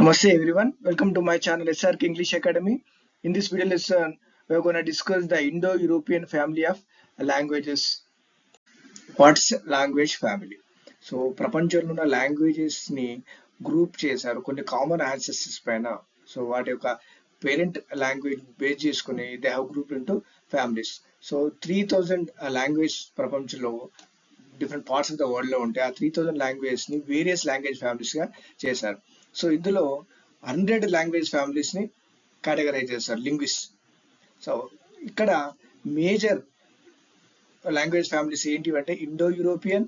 Namaste everyone, welcome to my channel SRK English Academy. In this video lesson, we are going to discuss the Indo-European family of languages. What's language family? So ప్రపంచంలో ఉన్న languages ని group చేశారు కొన్ని common ancestors పైన. So వాటి యొక్క parent language base చేసుకుని they have group into families. So 3000 language ప్రపంచంలో different parts of the world లో ఉంటే ఆ 3000 లాంగ్వేజెస్ ని వేరియస్ లాంగ్వేజ్ ఫ్యామిలీస్ గా చేశారు. సో ఇందులో 100 లాంగ్వేజ్ ఫ్యామిలీస్ ని కేటగరైజ్ చేస్తారు లింగ్విస్ట్. సో ఇక్కడ మేజర్ లాంగ్వేజ్ ఫ్యామిలీస్ ఏంటి అంటే Indo European,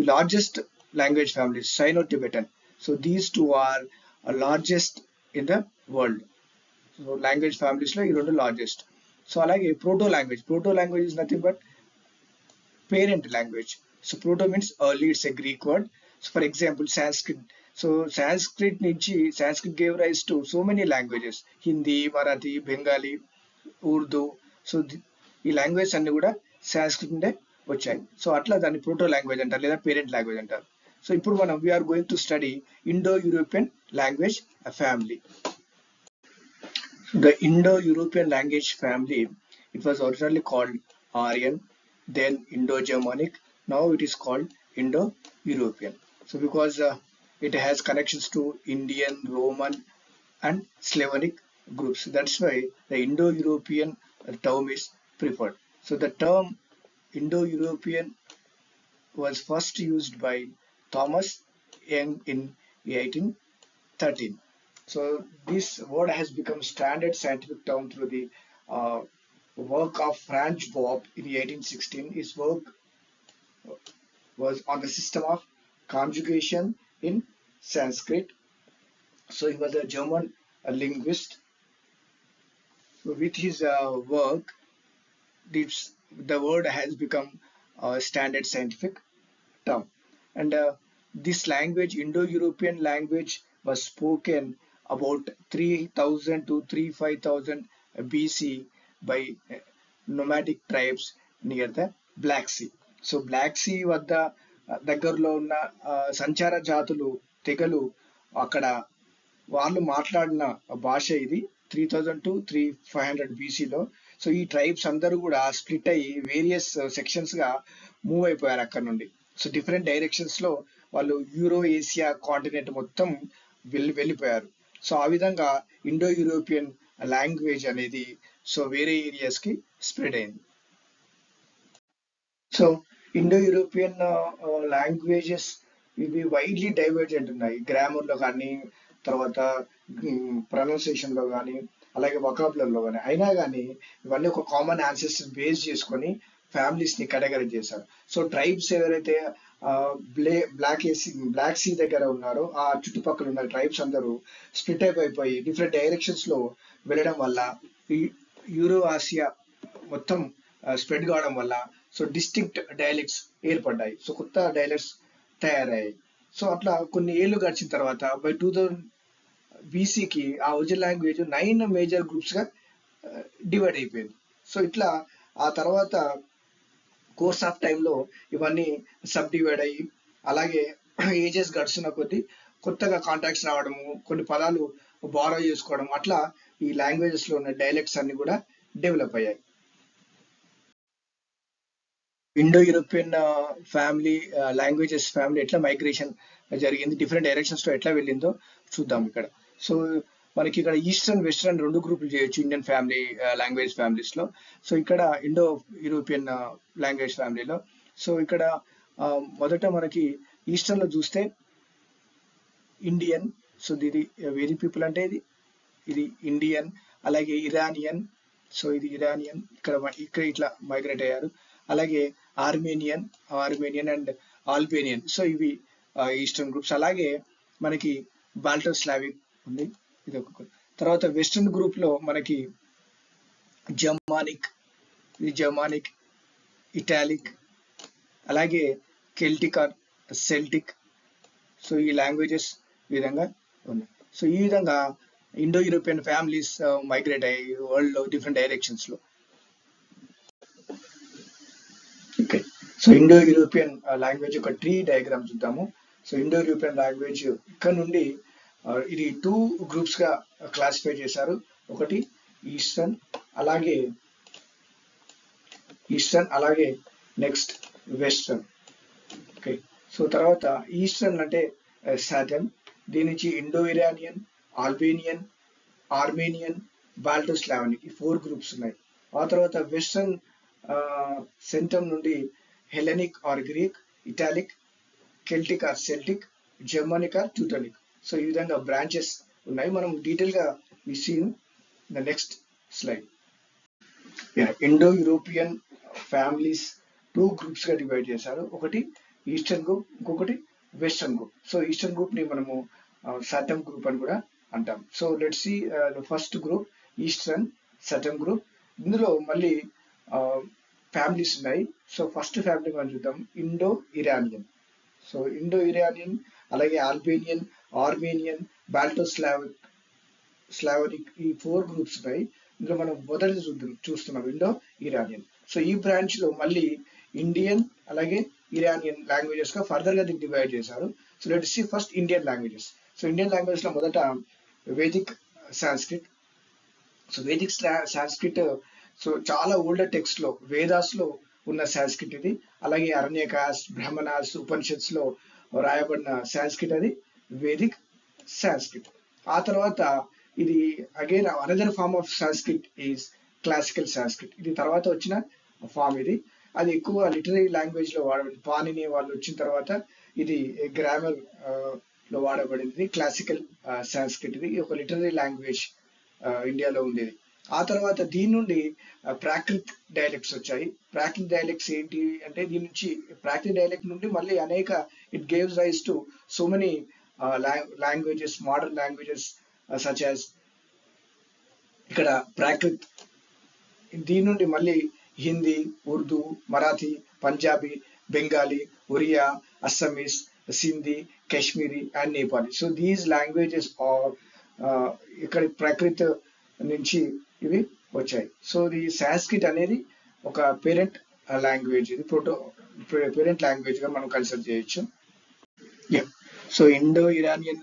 largest language families, Sino-Tibetan. So these two are largest in the world. So language families lo ee largest. So alage proto language is nothing but parent language. So proto means early, it's a Greek word. So for example Sanskrit. So Sanskrit gave rise to so many languages, Hindi, Marathi, Bengali, Urdu. So ఈ language అన్ని కూడా Sanskrit నుండే వచ్చాయి. So అట్లా దాన్ని proto language అంటారు లేదా parent language అంటారు. సో ఇప్పుడు మనం we are going to study Indo European language family. The Indo-European language family, it was originally called Aryan, then Indo-Germanic, now it is called Indo-European. So because it has connections to Indian, Roman and Slavonic groups, that's why the Indo-European term is preferred. So the term Indo-European was first used by Thomas Young in 1813. So this word has become standard scientific term through the work of Franz Bopp in 1816. His work was on the system of conjugation in Sanskrit. So he was a German linguist. So with his work, the word has become a standard scientific term. And this language, Indo-European language, was spoken about 3000 to 35,000 BC by nomadic tribes near the Black Sea. So Black Sea వద్ద దగ్గరలో ఉన్న సంచార జాతులు తెగలు అక్కడ వాళ్ళు మాట్లాడిన భాష ఇది 3000 to 3500 BCలో. సో ఈ ట్రైబ్స్ అందరూ కూడా స్ప్లిట్ అయ్యి వేరియస్ సెక్షన్స్ గా మూవ్ అయిపోయారు అక్కడ నుండి. సో డిఫరెంట్ డైరెక్షన్స్ లో వాళ్ళు యూరో ఏసియా కాంటినెంట్ మొత్తం వెళ్ళిపోయారు. సో ఆ విధంగా ఇండో యూరోపియన్ లాంగ్వేజ్ అనేది సో వేరే ఏరియాస్ కి స్ప్రెడ్ అయింది. సో ఇండో యూరోపియన్ లాంగ్వేజెస్ ఇవి వైడ్లీ డైవర్జెంట్ ఉన్నాయి, గ్రామర్ లో కానీ తర్వాత ప్రొనౌన్సియేషన్ లో కానీ అలాగే వొకాబులర్ లో కానీ. అయినా కానీ ఇవన్నీ ఒక కామన్ యాన్సెస్టర్ బేస్ చేసుకొని ఫ్యామిలీస్ ని కేటగరైజ్ చేశారు. సో ట్రైబ్స్ ఎవరైతే బ్లాక్ సీ దగ్గర ఉన్నారో ఆ చుట్టుపక్కల ఉన్న ట్రైబ్స్ అందరూ స్ప్లిట్ అయిపోయి డిఫరెంట్ డైరెక్షన్స్ లో వెళ్ళడం వల్ల యూరో ఆసియా మొత్తం స్ప్రెడ్ కావడం వల్ల సో డిస్టింక్ట్ డైలెక్ట్స్ ఏర్పడ్డాయి. సో కొత్త డైలెక్ట్స్ తయారయ్యాయి. సో అట్లా కొన్ని ఏళ్ళు గడిచిన తర్వాత బై 2000 బీసీకి ఆ ఒరిజినల్ లాంగ్వేజ్ 9 మేజర్ గ్రూప్స్ గా డివైడ్ అయిపోయింది. సో ఇట్లా ఆ తర్వాత కోర్స్ ఆఫ్ టైంలో ఇవన్నీ సబ్ డివైడ్ అయ్యి అలాగే ఏజెస్ గడుస్తున్న కొద్దీ కొత్తగా కాంటాక్ట్స్ రావడము, కొన్ని పదాలు బారో చేసుకోవడం, అట్లా ఈ లాంగ్వేజెస్ లో ఉన్న డైలెక్ట్స్ అన్ని కూడా డెవలప్ అయ్యాయి. Indo European family languages family ఎట్లా మైగ్రేషన్ జరిగింది, డిఫరెంట్ డైరెక్షన్స్ లో ఎట్లా వెళ్ళిందో చూద్దాం ఇక్కడ. సో మనకి ఇక్కడ ఈస్టర్న్ వెస్టర్న్ రెండు గ్రూపులు చేయొచ్చు ఇండియన్ ఫ్యామిలీ లాంగ్వేజ్ ఫ్యామిలీస్ లో. సో ఇక్కడ ఇండో యూరోపియన్ లాంగ్వేజ్ ఫ్యామిలీలో సో ఇక్కడ మొదట మనకి ఈస్టర్న్ లో చూస్తే ఇండియన్. సో ఇది వేరే పీపుల్ అంటే ఇది ఇండియన్, అలాగే ఇరానియన్. సో ఇది ఇరానియన్, ఇక్కడ ఇట్లా మైగ్రేట్ అయ్యారు. అలాగే ఆర్మేనియన్ అండ్ ఆల్బేనియన్. సో ఇవి ఈస్టర్న్ గ్రూప్స్. అలాగే మనకి బాల్టోస్లావిక్ ఉంది, ఇది ఒక. తర్వాత వెస్టర్న్ గ్రూప్ లో మనకి జర్మానిక్, ఇటాలిక్, అలాగే కెల్టిక్ ఆర్ సెల్టిక్. సో ఈ లాంగ్వేజెస్ ఈ విధంగా ఉన్నాయి. సో ఈ విధంగా ఇండో యూరోపియన్ ఫ్యామిలీస్ మైగ్రేట్ అయ్యాయి వరల్డ్ లో డిఫరెంట్ డైరెక్షన్స్ లో. Okay, so Indo European language ఒక ట్రీ డయాగ్రామ్ చూద్దాము. సో ఇండో యూరోపియన్ లాంగ్వేజ్ ఇక్కడ నుండి ఇది 2 గ్రూప్స్ గా క్లాసిఫై చేశారు. ఒకటి ఈస్టర్న్ అలాగే నెక్స్ట్ వెస్టర్న్. ఓకే, సో తర్వాత ఈస్టర్న్ అంటే సదర్న్, దీని నుంచి Indo Iranian, Albanian, Armenian, Balto Slavonic ఈ 4 గ్రూప్స్ ఉన్నాయి. ఆ తర్వాత వెస్టర్న్ సెంటమ్ నుండి Hellenic or Greek, Italic, Keltic or Celtic, Germanic or Teutonic. So ఈ విధంగా బ్రాంచెస్ ఉన్నాయి. మనం డీటెయిల్ గా we see in the next slide. Indo European families 2 groups గా డివైడ్ చేశారు. ఒకటి ఈస్టర్న్ గ్రూప్, ఇంకొకటి western group. So eastern group ని మనము సటమ్ గ్రూప్ అని కూడా అంటాం. So let's see the first group eastern satem group. ఇందులో మళ్ళీ ఫ్యామిలీస్ ఉన్నాయి. సో ఫస్ట్ ఫ్యామిలీ మనం చూద్దాం, Indo Iranian. So Indo Iranian అలాగే ఆల్బేనియన్, ఆర్మేనియన్, స్లావనిక్ ఈ 4 గ్రూప్స్ ఉన్నాయి. ఇందులో మనం మొదటి చూస్తున్నాం ఇండో ఇరానియన్. సో ఈ బ్రాంచ్ లో మళ్ళీ ఇండియన్ అలాగే ఇరానియన్ లాంగ్వేజెస్ గా ఫర్దర్ గా దీన్ని డివైడ్ చేశారు. So let's see first Indian languages. So Indian language లో మొదట వేదిక్ సాంస్క్రిట్. సో వేదిక్ సాంస్క్రిట్ సో చాలా ఓల్డర్ టెక్స్ట్ లో వేదాస్ లో ఉన్న సాంస్క్రిట్ ఇది. అలాగే అరణ్యకాస్, బ్రహ్మణాస్, ఉపనిషత్స్ లో రాయబడిన సాంస్క్రిట్ అది వేదిక్ సాంస్క్రిట్. ఆ తర్వాత ఇది again another form of Sanskrit is classical Sanskrit. ఇది తర్వాత వచ్చిన ఫామ్ ఇది. అది ఎక్కువ లిటరీ లాంగ్వేజ్ లో వాడబడింది. పాణిని వాళ్ళు వచ్చిన తర్వాత ఇది గ్రామర్ లో వాడబడింది. క్లాసికల్ సాంస్క్రిట్ ఇది ఒక లిటరీ లాంగ్వేజ్ ఇండియాలో ఉండేది. ఆ తర్వాత దీని నుండి ప్రాకృత్ డైలెక్ట్స్ వచ్చాయి. ప్రాకృత్ డైలెక్ట్స్ ఏంటి అంటే దీని నుంచి ప్రాకృత్ డైలెక్ట్ నుండి మళ్ళీ అనేక it gives rise to so many languages, modern languages such as ఇక్కడ ప్రాకృత్. దీని నుండి మళ్ళీ Hindi, Urdu, Marathi, Punjabi, Bengali, Oriya, Assamese, Sindhi, Kashmiri and Nepali. So these languages ఇక్కడ ప్రాకృత్ నుంచి ఇవి వచ్చాయి. సో ఈ సాంస్క్రిట్ అనేది ఒక పేరెంట్ లాంగ్వేజ్, ఇది పేరెంట్ లాంగ్వేజ్ గా మనం కన్సిడర్ చేయొచ్చు. సో ఇండో ఇరానియన్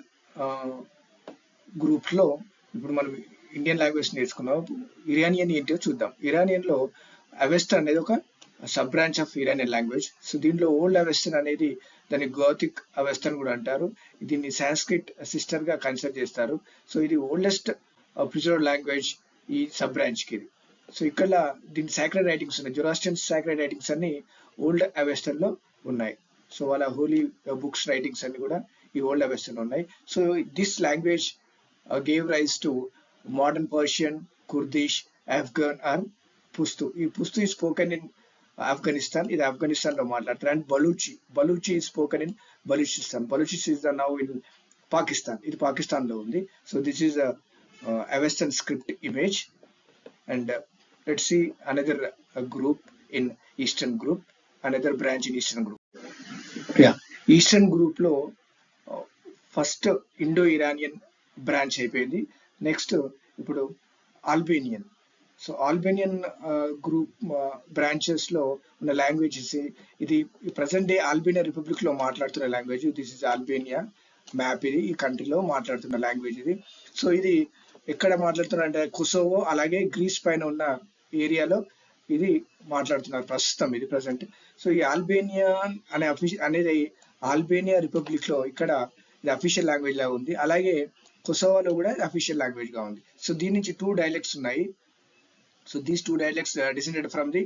గ్రూప్ లో ఇప్పుడు మనం ఇండియన్ లాంగ్వేజ్ నేర్చుకున్నాం. ఇరానియన్ ఏంటో చూద్దాం. ఇరానియన్ లో అవెస్టన్ అనేది ఒక sub branch of Iranian language. So దీంట్లో ఓల్డ్ అవెస్టన్ అనేది దాన్ని గోతిక్ అవెస్టన్ కూడా అంటారు. దీన్ని సాంస్క్రిట్ సిస్టర్ గా కన్సిడర్ చేస్తారు. సో ఇది ఓల్డెస్ట్ ప్రిజర్వ్డ్ లాంగ్వేజ్ ఈ సబ్ బ్రాంచ్ కి ఇది. సో ఇక్కడ దీని సాక్రెడ్ రైటింగ్స్ ఉన్నాయి. జొరాస్ట్రియన్ సాక్రెడ్ రైటింగ్స్ అన్ని ఓల్డ్ అవెస్టన్ లో ఉన్నాయి. సో వాళ్ళ హోలీ బుక్స్ రైటింగ్స్ అన్ని కూడా ఈ ఓల్డ్ అవెస్టన్ ఉన్నాయి. So this language gave rise to modern Persian, Kurdish, Afghan and Pushtu. ఈ పుస్తు ఈ స్పోకెన్ ఇన్ ఆఫ్ఘనిస్తాన్, ఇది ఆఫ్ఘనిస్తాన్ లో మాట్లాడతారు. And Balochi is spoken in Baluchistan. Balochis now in Pakistan, ఇది పాకిస్తాన్ లో ఉంది. So this is Avestan script image. And let's see another group in eastern group, another branch in eastern group. Eastern group లో first Indo Iranian branch అయిపోయింది. Next ఇప్పుడు Albanian. So Albanian group branches లో ఉన్న languages ఇది present day Albania republic లో మాట్లాడుతున్న language. This is Albania map, ఇది ఈ కంట్రీలో మాట్లాడుతున్న లాంగ్వేజ్ ఇది. సో ఇది ఎక్కడ మాట్లాడుతున్నారు అంటే కొసోవో అలాగే గ్రీస్ పైన ఉన్న ఏరియాలో ఇది మాట్లాడుతున్నారు ప్రస్తుతం, ఇది ప్రజెంట్. సో ఈ ఆల్బేనియా అనేది ఆల్బేనియా రిపబ్లిక్ లో ఇక్కడ ఇది అఫీషియల్ లాంగ్వేజ్ లా ఉంది. అలాగే కొసోవాలో కూడా అఫీషియల్ లాంగ్వేజ్ గా ఉంది. సో దీని నుంచి 2 డైలెక్ట్స్ ఉన్నాయి. So these 2 dialects descended from the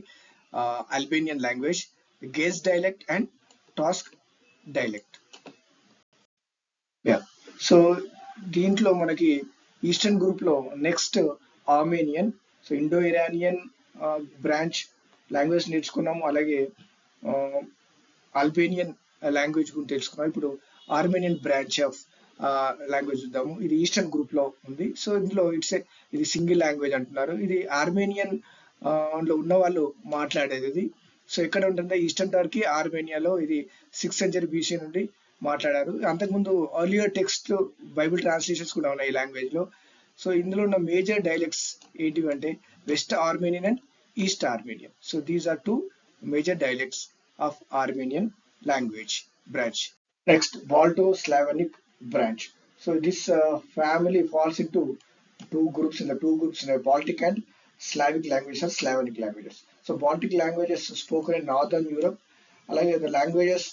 Albanian language, the Gez dialect and Tosk dialect. So దీంట్లో మనకి ఈస్టర్న్ గ్రూప్ లో next Armenian. So Indo Iranian branch language నేర్చుకున్నాము, అలాగే ఆల్బేనియన్ లాంగ్వేజ్ గురించి తెలుసుకున్నాం. ఇప్పుడు ఆర్మేనియన్ బ్రాంచ్ ఆఫ్ లాంగ్వేజ్ చూద్దాము. ఇది ఈస్టర్న్ గ్రూప్ లో ఉంది. సో ఇందులో ఇది సింగిల్ లాంగ్వేజ్ అంటున్నారు. ఇది ఆర్మేనియన్ లో ఉన్న వాళ్ళు మాట్లాడేది ఇది. సో ఎక్కడ ఉంటుందో ఈస్టర్న్ టర్కీ, ఆర్మేనియాలో ఇది 6th century BC నుండి మాట్లాడారు. అంతకుముందు ఎర్లియర్ టెక్స్ట్ బైబిల్ ట్రాన్స్లేషన్స్ కూడా ఉన్నాయి ఈ లాంగ్వేజ్ లో. సో ఇందులో ఉన్న మేజర్ డైలెక్ట్స్ ఏంటివి అంటే West Armenian and East Armenian. So these are 2 major dialects of Armenian language branch. Next, Balto-Slavonic branch. So this family falls into two groups. In the two groups, in the Baltic and Slavic languages or Slavonic languages. So Baltic languages spoken in Northern Europe. అలాగే the languages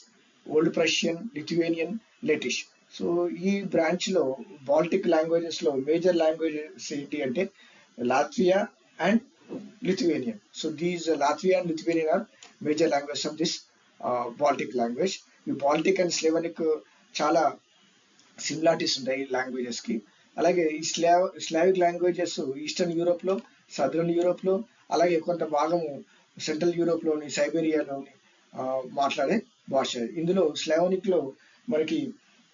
old Prussian, Lithuanian, Lettish. So ఈ branch లో Baltic languages లో major languages ఏంటి అంటే Latvia and Lithuanian. So these Latvia and Lithuanian are major language of this Baltic language. ఈ Baltic and Slavonic చాలా similarities ఉంటాయి ఈ languages కి. అలాగే ఈ స్లావిక్ లాంగ్వేజెస్ ఈస్టర్న్ యూరోప్ లో, సదరన్ యూరోప్ లో, అలాగే కొంత భాగము సెంట్రల్ యూరోప్ లోని, సైబేరియాలోని మాట్లాడే భాష. ఇందులో స్లావనిక్ లో మనకి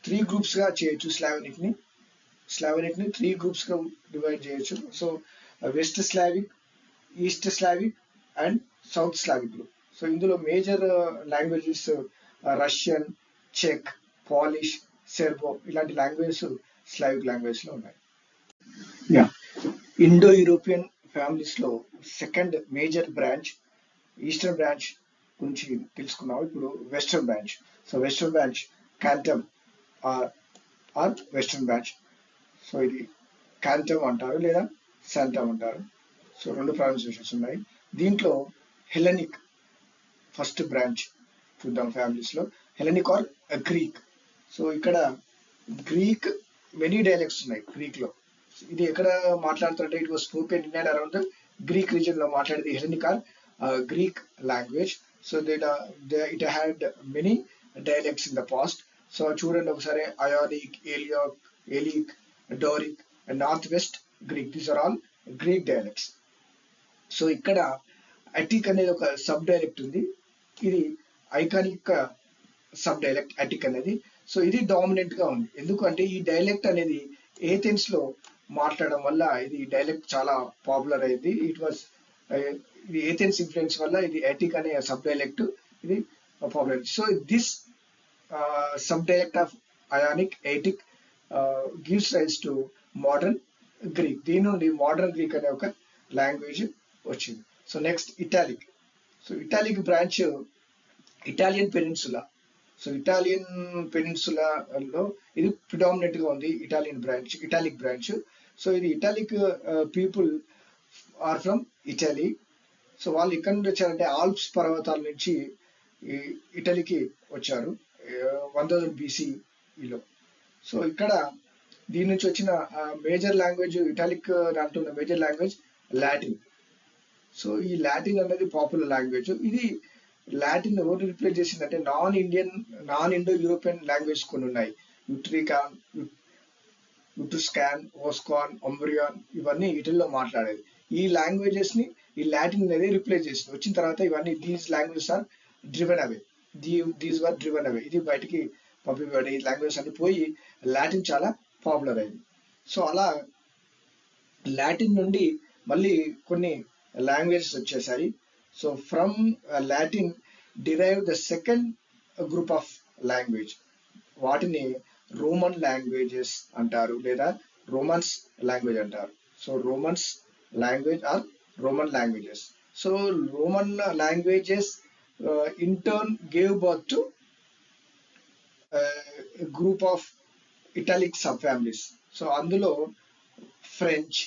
త్రీ గ్రూప్స్ గా చేయొచ్చు. స్లావనిక్ ని త్రీ గ్రూప్స్ గా డివైడ్ చేయొచ్చు. So west Slavic, east Slavic and south Slavic group. So ఇందులో మేజర్ లాంగ్వేజెస్ రష్యన్, చెక్, పాలిష్, సెర్బో ఇలాంటి లాంగ్వేజెస్ స్లావిక్ లాంగ్వేజ్ లో ఉన్నాయి. యా, ఇండో యూరోపియన్ ఫ్యామిలీస్ లో second major branch, eastern branch గురించి తెలుసుకున్నాం. ఇప్పుడు western branch. So western branch centum or western branch. So ఇది క్యాంటమ్ అంటారు లేదా శాంటమ్ అంటారు. సో రెండు ప్రొనౌన్సియేషన్స్ ఉన్నాయి. దీంట్లో హెలెనిక్ ఫస్ట్ బ్రాంచ్ చూద్దాం ఫ్యామిలీస్ లో. Hellenic or Greek. సో ఇక్కడ గ్రీక్ మెనీ డైలెక్ట్స్ ఉన్నాయి గ్రీక్ లో. ఇది ఎక్కడ మాట్లాడుతుంటే it was spoken in and around the Greek region లో మాట్లాడేది Hellenic or Greek language. So it had many dialects in the past. So చూడండి ఒకసారి, Ionic, Aeolic, Doric and north west Greek, these are all Greek dialects. So ఇక్కడ Attic అనేది ఒక sub dialect ఉంది. ఇది iconic sub dialect attic అనేది. So ఇది dominant గా ఉంది. ఎందుకంటే ఈ డైలెక్ట్ అనేది ఏథెన్స్ లో మాట్లాడడం వల్ల ఇది డైలెక్ట్ చాలా పాపులర్ అయింది. ఇట్ వాస్ ఇది ఏథెన్స్ ఇన్ఫ్లుయెన్స్ వల్ల ఇది అటిక్ అనే సబ్ డైలెక్ట్ ఇది popular. So this sub dialect of Ionic, Attic gives rise to modern Greek. దీని నుండి మోడర్న్ గ్రీక్ అనే ఒక లాంగ్వేజ్ వచ్చింది. So next Italic. So Italic branch Italian peninsula. So Italian పెనిన్సులాలో ఇది ప్రిడామినెంట్ గా ఉంది. Italic branch. సో ఇది Italic people are from Italy. So వాళ్ళు ఎక్కడి నుండి వచ్చారంటే ఆల్ప్స్ పర్వతాల నుంచి ఇటలీకి వచ్చారు 1000 BCEలో. సో ఇక్కడ దీని నుంచి వచ్చిన మేజర్ లాంగ్వేజ్, ఇటాలిక్ దాంట్లో ఉన్న మేజర్ లాంగ్వేజ్ లాటిన్. సో ఈ లాటిన్ అనేది పాపులర్ లాంగ్వేజ్. ఇది లాటిన్ ఎవరు రిప్లేస్ చేసిందంటే నాన్ ఇండో యూరోపియన్ లాంగ్వేజ్ కొన్ని ఉన్నాయి. యుట్రుస్కాన్, ఓస్కాన్, ఒంబ్రియాన్ ఇవన్నీ ఇటలీలో మాట్లాడేది. ఈ లాంగ్వేజెస్ ని ఈ లాటిన్ అనేది రిప్లేస్ చేసింది. వచ్చిన తర్వాత ఇవన్నీ దీస్ లాంగ్వేజెస్ ఆర్ డ్రివెన్ అవే. ఇది బయటికి పంపిపడి ఈ లాంగ్వేజెస్ అన్ని పోయి లాటిన్ చాలా పాపులర్ అయింది. సో అలా లాటిన్ నుండి మళ్ళీ కొన్ని లాంగ్వేజెస్ వచ్చేసాయి. So from Latin derive the second group of language. వాటిని రోమన్ లాంగ్వేజెస్ అంటారు లేదా రోమన్స్ లాంగ్వేజ్ అంటారు. So Romance language are Roman languages. So Roman languages in turn gave birth to a group of Italic subfamilies. So అందులో French,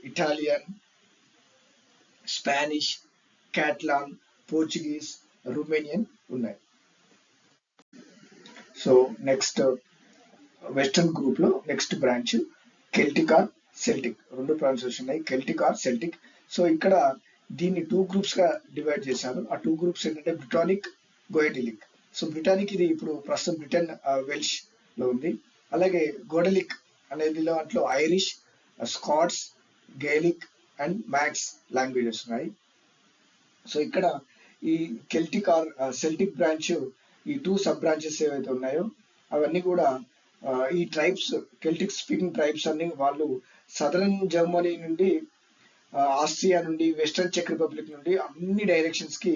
Italian, Spanish, Catalan, Portuguese, Romanian ఉన్నాయి. So next western group లో next branch Keltic or Celtic. రెండు pronunciation ఉన్నాయి, Keltic or Celtic. So ఇక్కడ దీన్ని two groups గా divide చేశారు. ఆ టూ గ్రూప్స్ ఏంటంటే బ్రిటానిక్, గోయటిలిక్. సో బ్రిటానిక్ ఇది ఇప్పుడు ప్రస్తుతం బ్రిటన్ వెల్ష్ లో ఉంది. అలాగే గోడలిక్ అనేది దాంట్లో Irish, Scots, Gaelic and max languages ఉన్నాయి. సో ఇక్కడ ఈ కెల్టిక్ ఆర్ సెల్టిక్ బ్రాంచ్, ఈ టూ సబ్ బ్రాంచెస్ ఏవైతే ఉన్నాయో అవన్నీ కూడా ఈ ట్రైబ్స్, కెల్టిక్ స్పీకింగ్ ట్రైబ్స్ అన్ని వాళ్ళు సదరన్ జర్మనీ నుండి, ఆస్ట్రియా నుండి, వెస్టర్న్ చెక్ రిపబ్లిక్ నుండి అన్ని డైరెక్షన్స్ కి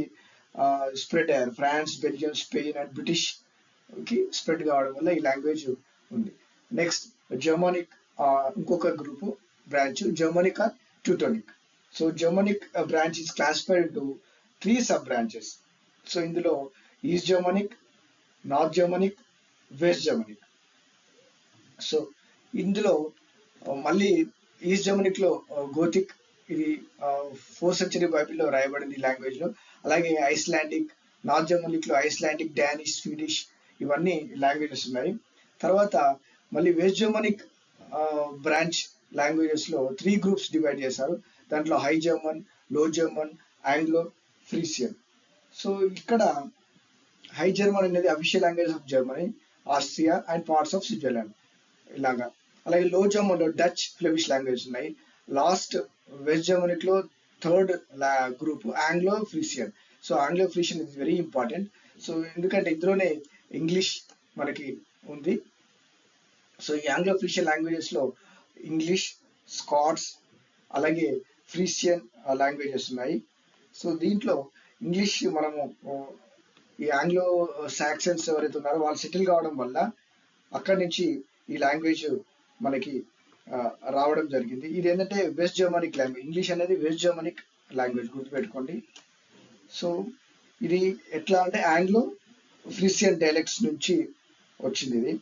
స్ప్రెడ్ అయ్యారు. France, Belgium, Spain and British కి స్ప్రెడ్ కావడం వల్ల ఈ లాంగ్వేజ్ ఉంది. నెక్స్ట్ జర్మనిక్, ఇంకొక group branch Germanic or Teutonic. So Germanic branch is classified into 3 sub branches. So ఇందులో east Germanic, north Germanic west Germany. So ఇందులో మళ్ళీ ఈస్ట్ జర్మనిక్ లో గోతిక్, ఇది 4th century బైబిల్లో రాయబడింది ఈ లాంగ్వేజ్ లో. అలాగే ఐస్లాండిక్, నార్త్ జర్మనిక్ లో ఐస్లాండిక్, డానిష్, స్వీడిష్, ఇవన్నీ లాంగ్వేజెస్ ఉన్నాయి. తర్వాత మళ్ళీ వెస్ట్ జర్మనిక్ బ్రాంచ్ లాంగ్వేజెస్ లో 3 గ్రూప్స్ డివైడ్ చేశారు. దాంట్లో high German, low German, Anglo, Frisian. So ఇక్కడ హై జర్మన్ అనేది official language of Germany, Austria and parts of Switzerland ఇలాగా. అలాగే లో జర్మన్ లో డచ్, ఫ్లెమిష్ లాంగ్వేజ్ ఉన్నాయి. లాస్ట్ వెస్ట్ జర్మనిక్ లో third group Anglo Frisian. So Anglo Frisian is very important. So ఎందుకంటే ఇందులోనే English మనకి ఉంది. సో ఈ ఆంగ్లో ఫ్రీసియన్ లాంగ్వేజెస్ లో ఇంగ్లీష్, స్కాట్స్, అలాగే ఫ్రీసియన్ లాంగ్వేజెస్ ఉన్నాయి. సో దీంట్లో ఇంగ్లీష్ మనము ఈ ఆంగ్లో సాక్సన్స్ ఎవరైతే ఉన్నారో వాళ్ళు సెటిల్ కావడం వల్ల అక్కడి నుంచి ఈ లాంగ్వేజ్ మనకి రావడం జరిగింది. ఇది ఏంటంటే వెస్ట్ జర్మనిక్ లాంగ్వేజ్. ఇంగ్లీష్ అనేది వెస్ట్ జర్మనిక్ లాంగ్వేజ్, గుర్తుపెట్టుకోండి. సో ఇది ఎట్లా అంటే ఆంగ్లో ఫ్రీసియన్ డైలెక్ట్స్ నుంచి వచ్చింది. ఇది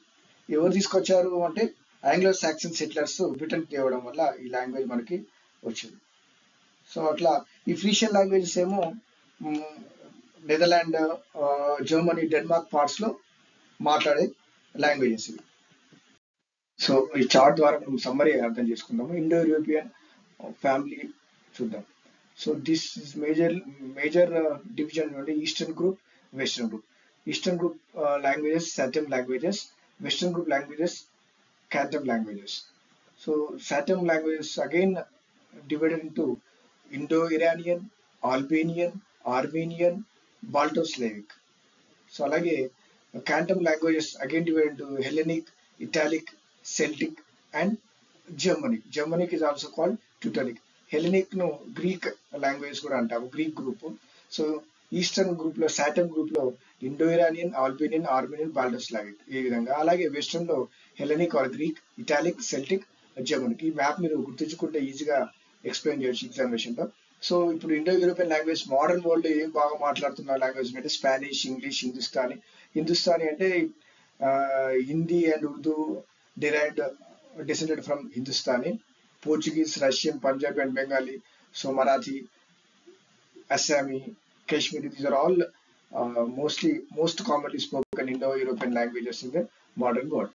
ఎవరు తీసుకొచ్చారు అంటే ఆంగ్లో సాక్సన్ సెటిలర్స్ బ్రిటన్ తేవడం వల్ల ఈ లాంగ్వేజ్ మనకి వచ్చింది. సో అట్లా ఈ ఫ్రీసియన్ లాంగ్వేజెస్ ఏమో నెదర్లాండ్, జర్మనీ, డెన్మార్క్ పార్ట్స్ లో మాట్లాడే లాంగ్వేజెస్ ఇవి. సో ఈ చార్ట్ ద్వారా మనం సమ్మరీ అర్థం చేసుకుందాము. ఇండో యూరోపియన్ ఫ్యామిలీ చూద్దాం. So this is major division అంటే eastern group, western group. Eastern group languages satem languages, western group languages Canton languages. So Satem languages again divided into Indo-Iranian, Albanian, Armenian, Balto-Slavic. So alage Canton languages again divided into Hellenic, Italic, Celtic and Germanic. Germanic is also called Teutonic. Hellenic no Greek languages kuda antamu, Greek group. So Eastern group లో Satem group లో Indo Iranian, Albanian, Armenian, Balto Slavic ఈ విధంగా. అలాగే Western లో Hellenic or Greek, Italic, Celtic, Germanic. ఈ map మీరు గుర్తుంచుకుంటే ఈజీగా ఎక్స్ప్లెయిన్ చేయొచ్చు ఎగ్జామినేషన్ లో. సో ఇప్పుడు Indo European language modern world ఏం బాగా మాట్లాడుతున్న లాంగ్వేజ్ అంటే స్పానిష్, ఇంగ్లీష్, హిందుస్థానీ. హిందుస్థానీ అంటే Hindi and Urdu descended from Hindustani. Portuguese, Russian, Punjabi and Bengali. So Marathi, Assami, Kashmiri, these are all most commonly spoken Indo-European languages in the modern world.